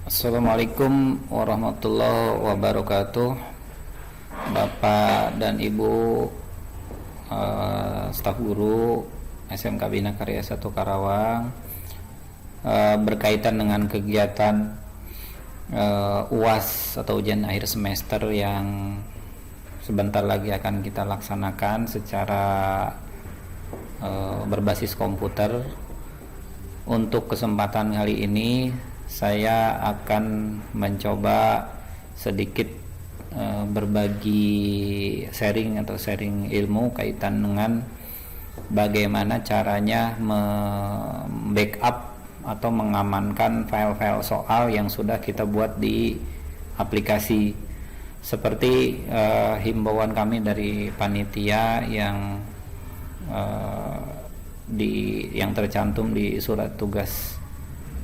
Assalamualaikum warahmatullahi wabarakatuh. Bapak dan Ibu staf guru SMK Bina Karya 1 Karawang, berkaitan dengan kegiatan UAS atau ujian akhir semester yang sebentar lagi akan kita laksanakan secara berbasis komputer. Untuk kesempatan kali ini saya akan mencoba sedikit berbagi sharing ilmu kaitan dengan bagaimana caranya membackup atau mengamankan file-file soal yang sudah kita buat di aplikasi. Seperti himbauan kami dari panitia yang yang tercantum di surat tugas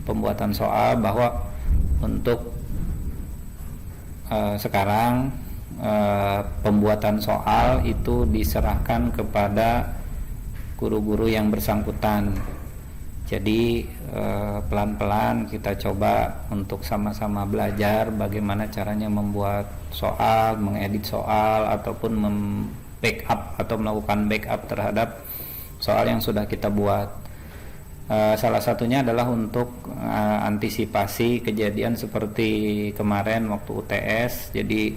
pembuatan soal, bahwa untuk sekarang pembuatan soal itu diserahkan kepada guru-guru yang bersangkutan. Jadi pelan-pelan kita coba untuk sama-sama belajar bagaimana caranya membuat soal, mengedit soal, ataupun membackup atau melakukan backup terhadap soal yang sudah kita buat. Salah satunya adalah untuk antisipasi kejadian seperti kemarin waktu UTS. Jadi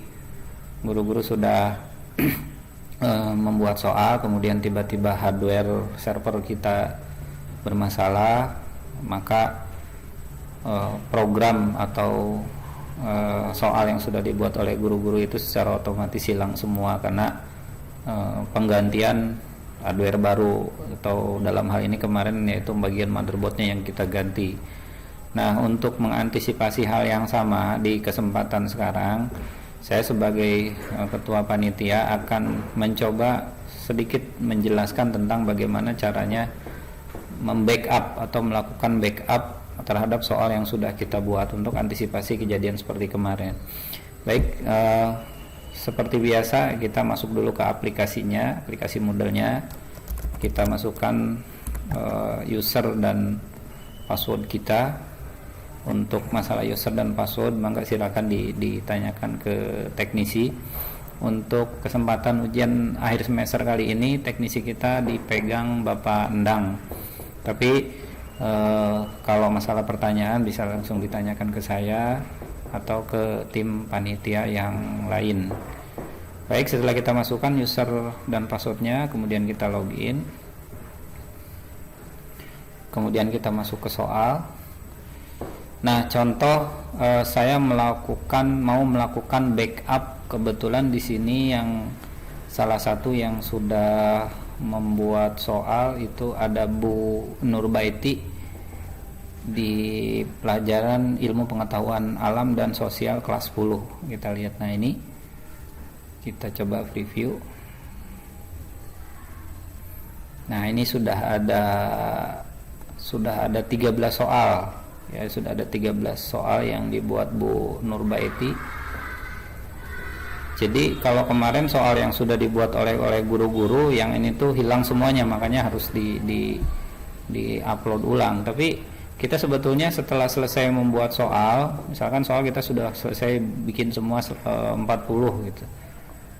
guru-guru sudah membuat soal, kemudian tiba-tiba hardware server kita bermasalah, maka program atau soal yang sudah dibuat oleh guru-guru itu secara otomatis hilang semua karena penggantian hardware baru, atau dalam hal ini kemarin yaitu bagian motherboardnya yang kita ganti. Nah, untuk mengantisipasi hal yang sama di kesempatan sekarang, saya sebagai ketua panitia akan mencoba sedikit menjelaskan tentang bagaimana caranya membackup atau melakukan backup terhadap soal yang sudah kita buat untuk antisipasi kejadian seperti kemarin. Baik, seperti biasa kita masuk dulu ke aplikasinya, aplikasi Moodle-nya. Kita masukkan user dan password kita. Untuk masalah user dan password, maka silakan ditanyakan ke teknisi. Untuk kesempatan ujian akhir semester kali ini, teknisi kita dipegang Bapak Endang. Tapi kalau masalah pertanyaan bisa langsung ditanyakan ke saya atau ke tim panitia yang lain. Baik, setelah kita masukkan user dan passwordnya, kemudian kita login, kemudian kita masuk ke soal. Nah, contoh saya mau melakukan backup. Kebetulan di sini yang salah satu yang sudah membuat soal itu ada Bu Nurbaiti di pelajaran ilmu pengetahuan alam dan sosial kelas 10. Kita lihat, nah ini kita coba preview. Nah, ini sudah ada 13 soal ya, sudah ada 13 soal yang dibuat Bu Nurbaiti. Jadi kalau kemarin soal yang sudah dibuat oleh guru-guru, yang ini tuh hilang semuanya, makanya harus di upload ulang. Tapi kita sebetulnya setelah selesai membuat soal, misalkan soal kita sudah selesai bikin semua 40 gitu,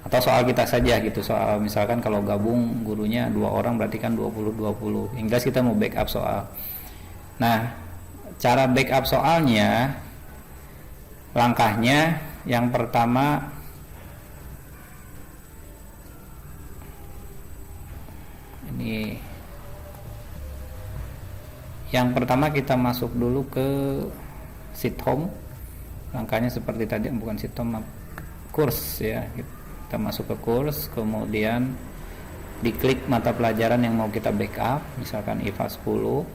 atau soal kita saja gitu, soal misalkan kalau gabung gurunya 2 orang berarti kan 20 yang jelas kita mau backup soal. Nah, cara backup soalnya, langkahnya yang pertama, ini yang pertama kita masuk dulu ke sheet home. Langkahnya seperti tadi, bukan sheet home, kurs ya. Kita masuk ke kurs, kemudian diklik mata pelajaran yang mau kita backup, misalkan IPA 10.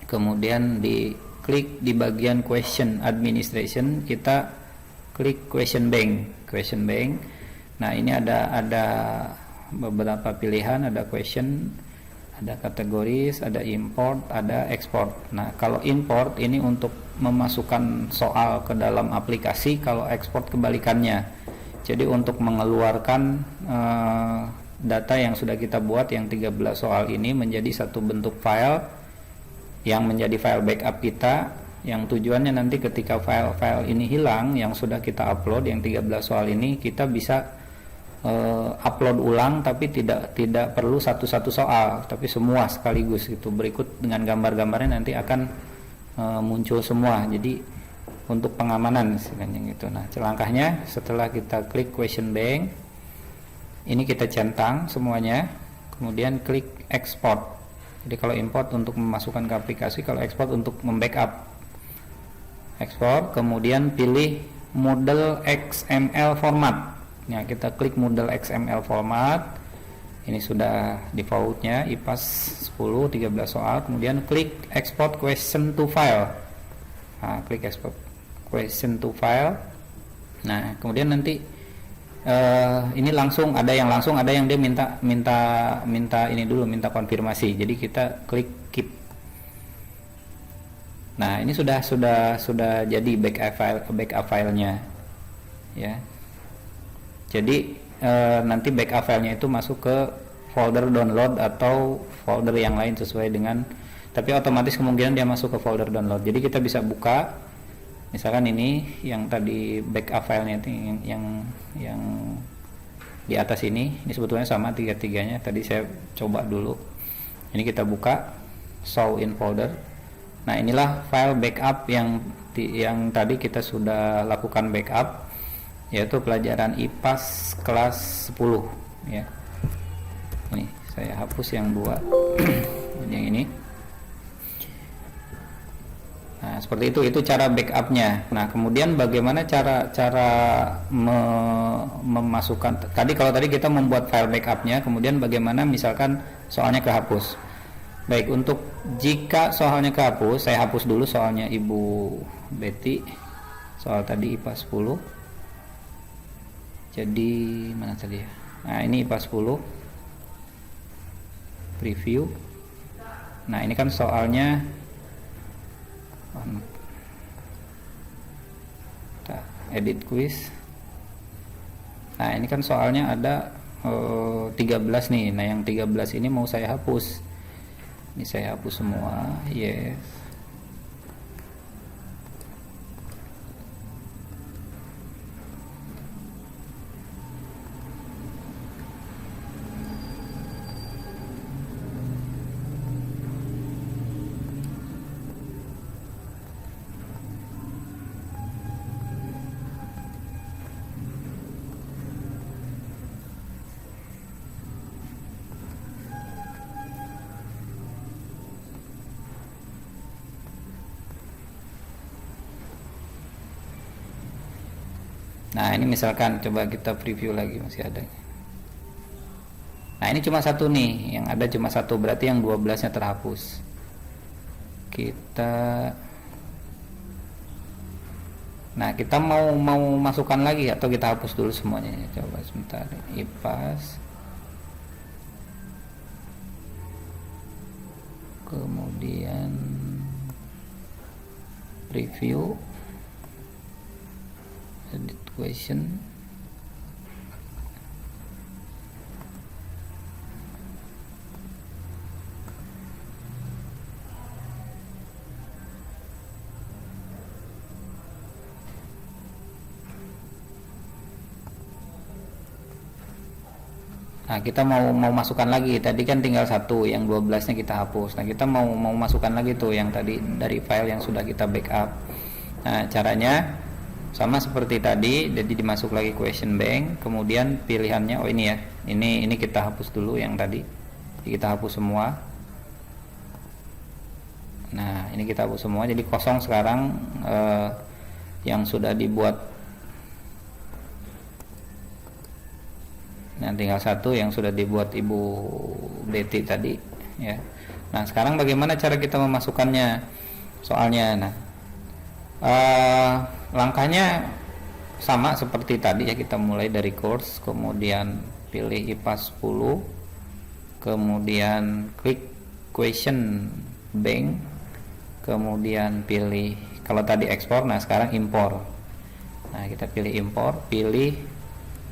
Kemudian diklik di bagian question administration, kita klik question bank. Nah, ini ada beberapa pilihan, ada question, ada kategoris, ada import, ada export. Nah, kalau import ini untuk memasukkan soal ke dalam aplikasi, kalau export kebalikannya. Jadi untuk mengeluarkan data yang sudah kita buat yang 13 soal ini menjadi satu bentuk file yang menjadi file backup kita yang tujuannya nanti ketika file-file ini hilang yang sudah kita upload, yang 13 soal ini, kita bisa upload ulang, tapi tidak perlu satu-satu soal, tapi semua sekaligus gitu. Berikut dengan gambar-gambarnya nanti akan muncul semua. Jadi untuk pengamanan istilahnya gitu. Nah, langkahnya setelah kita klik question bank, ini kita centang semuanya, kemudian klik export. Jadi kalau import untuk memasukkan ke aplikasi, kalau export untuk membackup. Export, kemudian pilih model XML format. Nah, kita klik model XML format. Ini sudah defaultnya IPAS 10 13 soal. Kemudian klik export question to file. Nah, klik export question to file. Nah, kemudian nanti ini langsung ada yang dia minta ini dulu, minta konfirmasi. Jadi kita klik keep. Nah, ini sudah jadi backup filenya, ya. Jadi nanti backup filenya itu masuk ke folder download atau folder yang lain sesuai dengan, tapi otomatis kemungkinan dia masuk ke folder download. Jadi kita bisa buka, misalkan ini yang tadi backup filenya itu yang di atas ini sebetulnya sama tiga-tiganya. Tadi saya coba dulu. Ini kita buka, show in folder. Nah, inilah file backup yang tadi kita sudah lakukan backup, yaitu pelajaran IPAS kelas 10 ya. Ini saya hapus yang dua. Yang ini. Nah, seperti itu cara backupnya. Nah, kemudian bagaimana cara memasukkan kalau tadi kita membuat file backupnya, kemudian bagaimana misalkan soalnya kehapus. Baik, untuk jika soalnya kehapus, saya hapus dulu soalnya Ibu Betty, soal tadi IPA 10. Jadi mana tadi ya? Nah, ini IPA 10 preview. Nah, ini kan soalnya edit quiz. Nah, ini kan soalnya ada 13 nih. Nah, yang 13 ini mau saya hapus. Ini saya hapus semua. Yes. Nah, ini misalkan coba kita preview lagi, masih ada. Nah, ini cuma satu nih, yang ada cuma satu, berarti yang 12-nya terhapus. Kita mau masukkan lagi atau kita hapus dulu semuanya? Coba sebentar. IPAS. Kemudian preview. Edit question. Nah, kita mau masukkan lagi. Tadi kan tinggal satu, yang 12-nya kita hapus. Nah, kita mau masukkan lagi tuh yang tadi dari file yang sudah kita backup. Nah, caranya sama seperti tadi, jadi dimasuk lagi question bank, kemudian pilihannya ini ya. Ini kita hapus dulu yang tadi. Kita hapus semua. Nah, ini kita hapus semua, jadi kosong sekarang yang sudah dibuat. Nah, tinggal satu yang sudah dibuat Ibu Betty tadi ya. Nah, sekarang bagaimana cara kita memasukkannya soalnya? Nah, langkahnya sama seperti tadi ya, kita mulai dari course, kemudian pilih IPA 10, kemudian klik question bank, kemudian pilih, kalau tadi ekspor, nah sekarang impor. Nah, kita pilih impor, pilih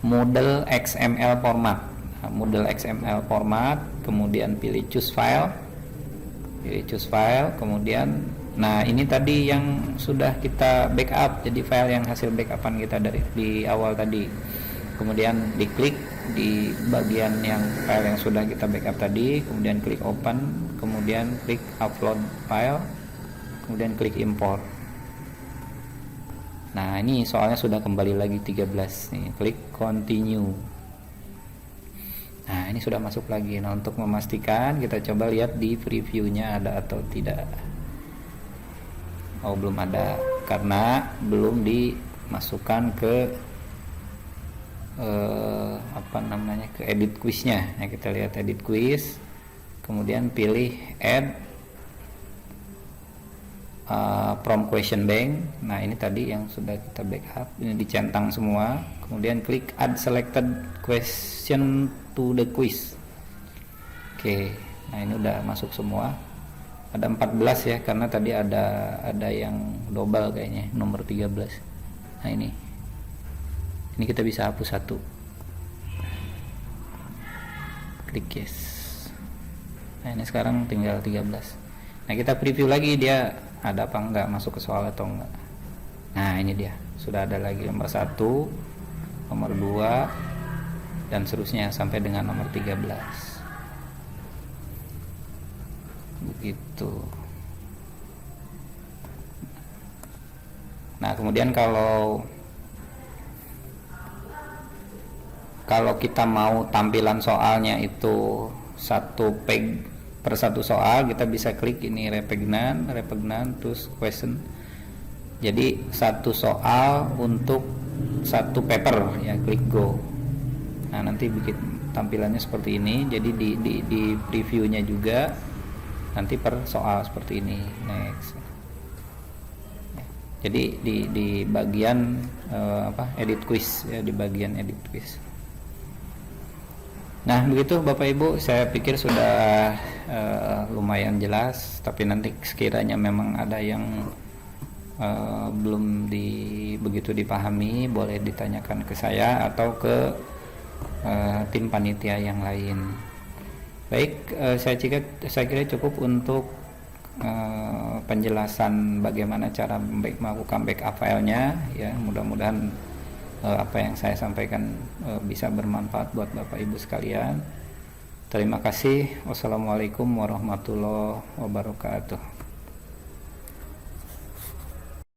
model XML format. Nah, model XML format, kemudian pilih choose file, kemudian Nah, ini tadi yang sudah kita backup, jadi file yang hasil backupan kita dari di awal tadi. Kemudian diklik di bagian yang file yang sudah kita backup tadi, kemudian klik open, kemudian klik upload file, kemudian klik import. Nah, ini soalnya sudah kembali lagi 13 nih, klik continue. Nah, ini sudah masuk lagi. Nah, untuk memastikan kita coba lihat di previewnya ada atau tidak. Oh, belum ada karena belum dimasukkan ke ke edit quiznya. Nah, kita lihat edit quiz, kemudian pilih add from question bank. Nah, ini tadi yang sudah kita backup, ini dicentang semua, kemudian klik add selected question to the quiz. Oke, nah ini udah masuk semua. Ada 14 ya, karena tadi ada yang double kayaknya, nomor 13. Nah, ini kita bisa hapus satu, klik yes. Nah, ini sekarang tinggal 13. Nah, kita preview lagi dia ada apa enggak, masuk ke soal atau enggak. Nah, ini dia sudah ada lagi nomor 1, nomor 2, dan seterusnya sampai dengan nomor 13. Begitu. Nah, kemudian kalau kita mau tampilan soalnya itu satu page per satu soal, kita bisa klik ini repegnan terus question. Jadi satu soal untuk satu paper ya, klik go. Nah, nanti bikin tampilannya seperti ini. Jadi di previewnya juga nanti per soal seperti ini. Next. Jadi di bagian edit quiz ya, di bagian edit quiz. Nah, begitu Bapak Ibu, saya pikir sudah lumayan jelas, tapi nanti sekiranya memang ada yang belum begitu dipahami, boleh ditanyakan ke saya atau ke tim panitia yang lain. Baik, saya kira cukup untuk penjelasan bagaimana cara melakukan backup filenya ya. Mudah-mudahan apa yang saya sampaikan bisa bermanfaat buat Bapak Ibu sekalian. Terima kasih. Wassalamualaikum warahmatullahi wabarakatuh.